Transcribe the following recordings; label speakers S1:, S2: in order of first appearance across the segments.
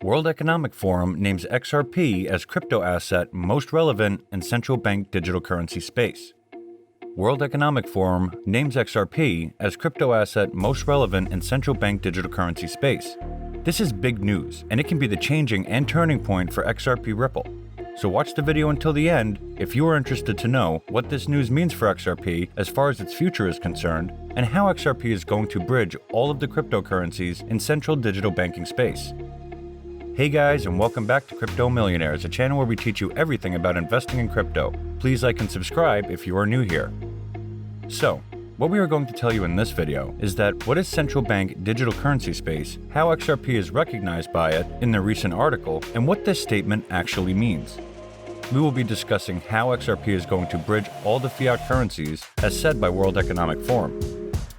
S1: World Economic Forum names XRP as crypto asset most relevant in central bank digital currency space. World Economic Forum names XRP as crypto asset most relevant in central bank digital currency space. This is big news, and it can be the changing and turning point for XRP Ripple. So watch the video until the end if you are interested to know what this news means for XRP as far as its future is concerned, and how XRP is going to bridge all of the cryptocurrencies in central digital banking space. Hey guys, and welcome back to Crypto Millionaires, a channel where we teach you everything about investing in crypto. Please like and subscribe if you are new here. So, what we are going to tell you in this video is that what is central bank digital currency space, how XRP is recognized by it in the recent article, and what this statement actually means. We will be discussing how XRP is going to bridge all the fiat currencies as said by World Economic Forum.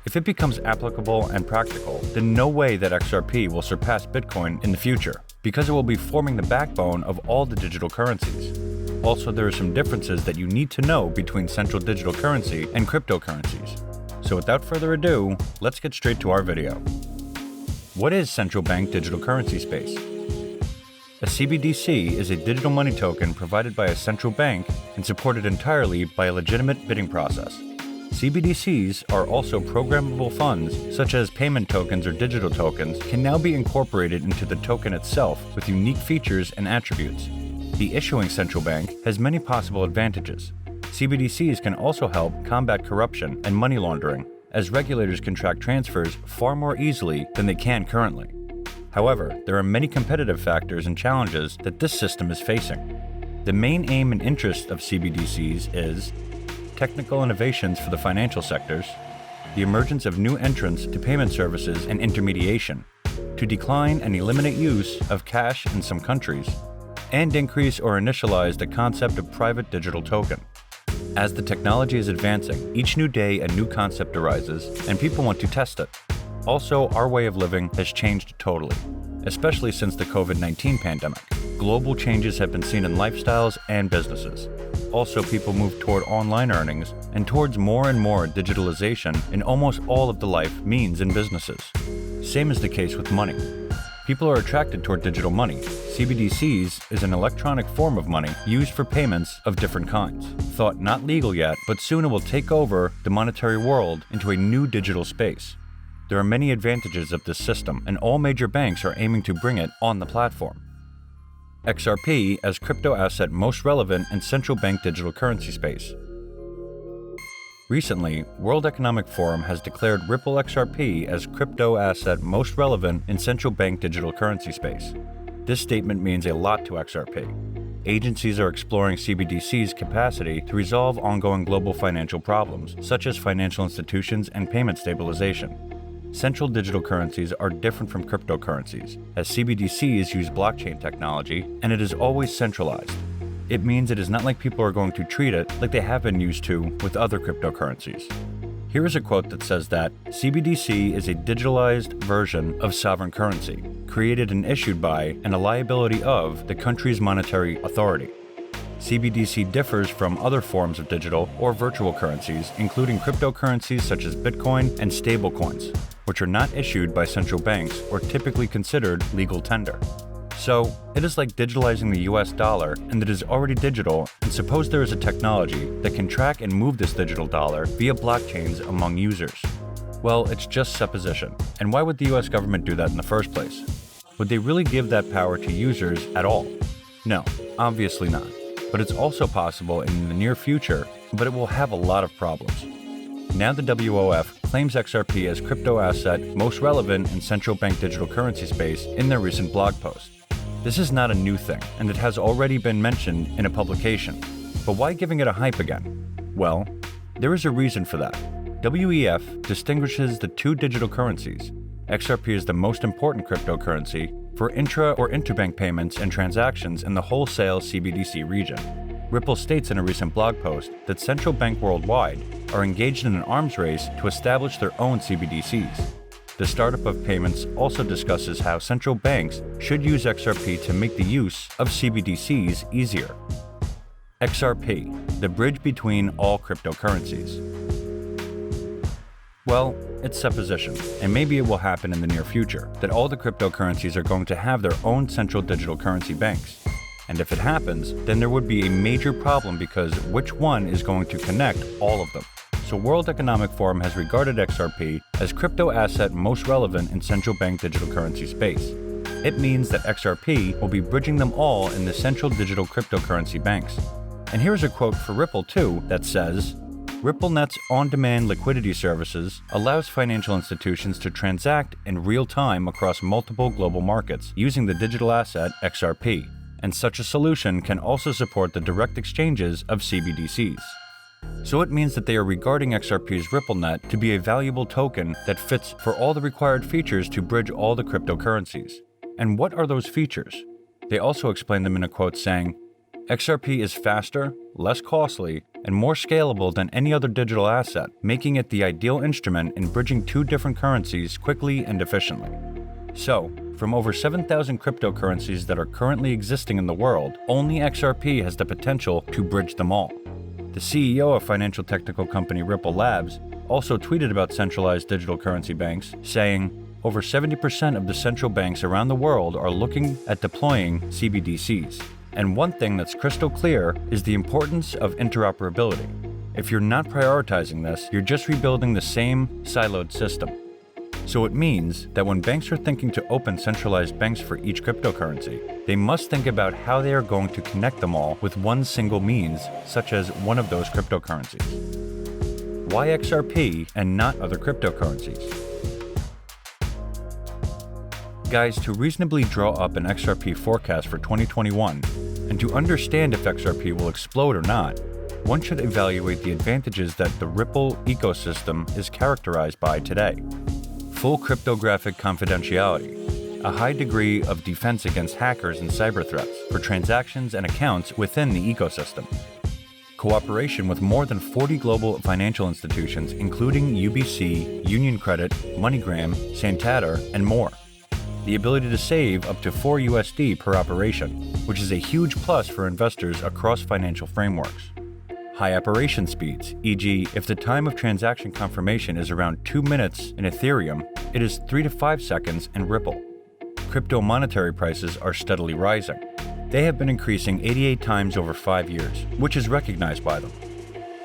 S1: If it becomes applicable and practical, then no way that XRP will surpass Bitcoin in the future, because it will be forming the backbone of all the digital currencies. Also, there are some differences that you need to know between central digital currency and cryptocurrencies. So without further ado, let's get straight to our video. What is central bank digital currency space? A CBDC is a digital money token provided by a central bank and supported entirely by a legitimate bidding process. CBDCs are also programmable funds, such as payment tokens or digital tokens, can now be incorporated into the token itself with unique features and attributes. The issuing central bank has many possible advantages. CBDCs can also help combat corruption and money laundering, as regulators can track transfers far more easily than they can currently. However, there are many competitive factors and challenges that this system is facing. The main aim and interest of CBDCs is technical innovations for the financial sectors, the emergence of new entrants to payment services and intermediation, to decline and eliminate use of cash in some countries, and increase or initialize the concept of private digital token. As the technology is advancing, each new day a new concept arises, and people want to test it. Also, our way of living has changed totally, especially since the COVID-19 pandemic. Global changes have been seen in lifestyles and businesses. Also, people move toward online earnings and towards more and more digitalization in almost all of the life means in businesses. Same is the case with money. People are attracted toward digital money. CBDCs is an electronic form of money used for payments of different kinds. Thought not legal yet, but soon it will take over the monetary world into a new digital space. There are many advantages of this system, and all major banks are aiming to bring it on the platform. XRP as crypto asset most relevant in central bank digital currency space. Recently, World Economic Forum has declared Ripple XRP as crypto asset most relevant in central bank digital currency space. This statement means a lot to XRP. Agencies are exploring CBDC's capacity to resolve ongoing global financial problems, such as financial institutions and payment stabilization. Central digital currencies are different from cryptocurrencies, as CBDCs use blockchain technology, and it is always centralized. It means it is not like people are going to treat it like they have been used to with other cryptocurrencies. Here is a quote that says that CBDC is a digitalized version of sovereign currency, created and issued by and a liability of the country's monetary authority. CBDC differs from other forms of digital or virtual currencies, including cryptocurrencies such as Bitcoin and stablecoins, which are not issued by central banks or typically considered legal tender. So, it is like digitalizing the US dollar, and it is already digital, and suppose there is a technology that can track and move this digital dollar via blockchains among users. Well, it's just supposition. And why would the US government do that in the first place? Would they really give that power to users at all? No, obviously not. But it's also possible in the near future, but it will have a lot of problems. Now the WOF claims XRP as crypto asset most relevant in central bank digital currency space in their recent blog post. This is not a new thing, and it has already been mentioned in a publication. But why giving it a hype again? Well, there is a reason for that. WEF distinguishes the two digital currencies. XRP is the most important cryptocurrency for intra- or interbank payments and transactions in the wholesale CBDC region. Ripple states in a recent blog post that central banks worldwide are engaged in an arms race to establish their own CBDCs. The startup of payments also discusses how central banks should use XRP to make the use of CBDCs easier. XRP, the bridge between all cryptocurrencies. Well, it's supposition, and maybe it will happen in the near future, that all the cryptocurrencies are going to have their own central digital currency banks. And if it happens, then there would be a major problem because which one is going to connect all of them? So World Economic Forum has regarded XRP as crypto asset most relevant in central bank digital currency space. It means that XRP will be bridging them all in the central digital cryptocurrency banks. And here's a quote for Ripple too that says, RippleNet's on-demand liquidity services allows financial institutions to transact in real time across multiple global markets using the digital asset XRP. And such a solution can also support the direct exchanges of CBDCs. So it means that they are regarding XRP's RippleNet to be a valuable token that fits for all the required features to bridge all the cryptocurrencies. And what are those features? They also explain them in a quote saying, XRP is faster, less costly, and more scalable than any other digital asset, making it the ideal instrument in bridging two different currencies quickly and efficiently. So, from over 7,000 cryptocurrencies that are currently existing in the world, only XRP has the potential to bridge them all. The CEO of financial technical company Ripple Labs also tweeted about centralized digital currency banks, saying, over 70% of the central banks around the world are looking at deploying CBDCs. And one thing that's crystal clear is the importance of interoperability. If you're not prioritizing this, you're just rebuilding the same siloed system. So it means that when banks are thinking to open centralized banks for each cryptocurrency, they must think about how they are going to connect them all with one single means, such as one of those cryptocurrencies. Why XRP and not other cryptocurrencies? Guys, to reasonably draw up an XRP forecast for 2021, and to understand if XRP will explode or not, one should evaluate the advantages that the Ripple ecosystem is characterized by today. Full cryptographic confidentiality, a high degree of defense against hackers and cyber threats for transactions and accounts within the ecosystem. Cooperation with more than 40 global financial institutions including UBC, Union Credit, MoneyGram, Santander, and more. The ability to save up to $4 USD per operation, which is a huge plus for investors across financial frameworks. High operation speeds, e.g., if the time of transaction confirmation is around 2 minutes in Ethereum, it is 3 to 5 seconds in Ripple. Crypto monetary prices are steadily rising. They have been increasing 88 times over 5 years, which is recognized by them.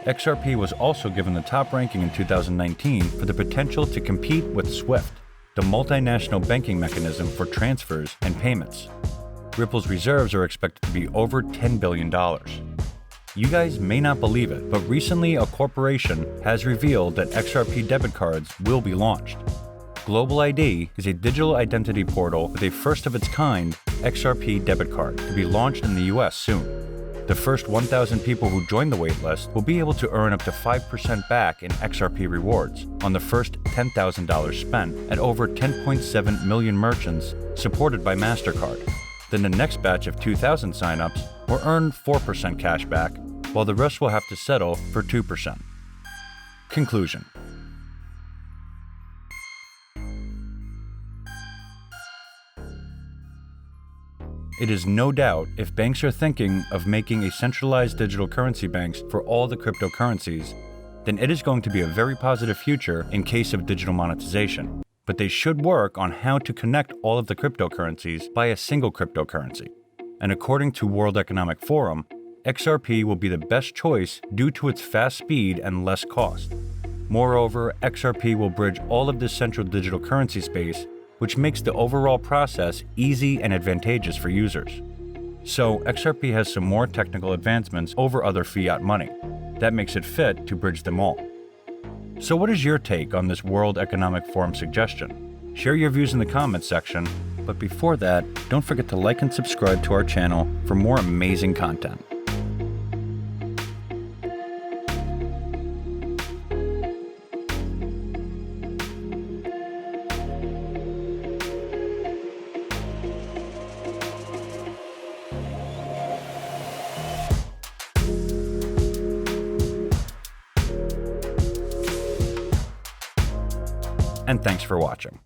S1: XRP was also given the top ranking in 2019 for the potential to compete with SWIFT, the multinational banking mechanism for transfers and payments. Ripple's reserves are expected to be over $10 billion. You guys may not believe it, but recently a corporation has revealed that XRP debit cards will be launched. Global ID is a digital identity portal with a first-of-its-kind XRP debit card to be launched in the US soon. The first 1,000 people who join the waitlist will be able to earn up to 5% back in XRP rewards on the first $10,000 spent at over 10.7 million merchants supported by MasterCard. Then the next batch of 2,000 signups will earn 4% cash back, while the rest will have to settle for 2%. Conclusion. It is no doubt if banks are thinking of making a centralized digital currency banks for all the cryptocurrencies, then it is going to be a very positive future in case of digital monetization. But they should work on how to connect all of the cryptocurrencies by a single cryptocurrency. And according to World Economic Forum, XRP will be the best choice due to its fast speed and less cost. Moreover, XRP will bridge all of this central digital currency space, which makes the overall process easy and advantageous for users. So, XRP has some more technical advancements over other fiat money. That makes it fit to bridge them all. So what is your take on this World Economic Forum suggestion? Share your views in the comments section, but before that, don't forget to like and subscribe to our channel for more amazing content. And thanks for watching.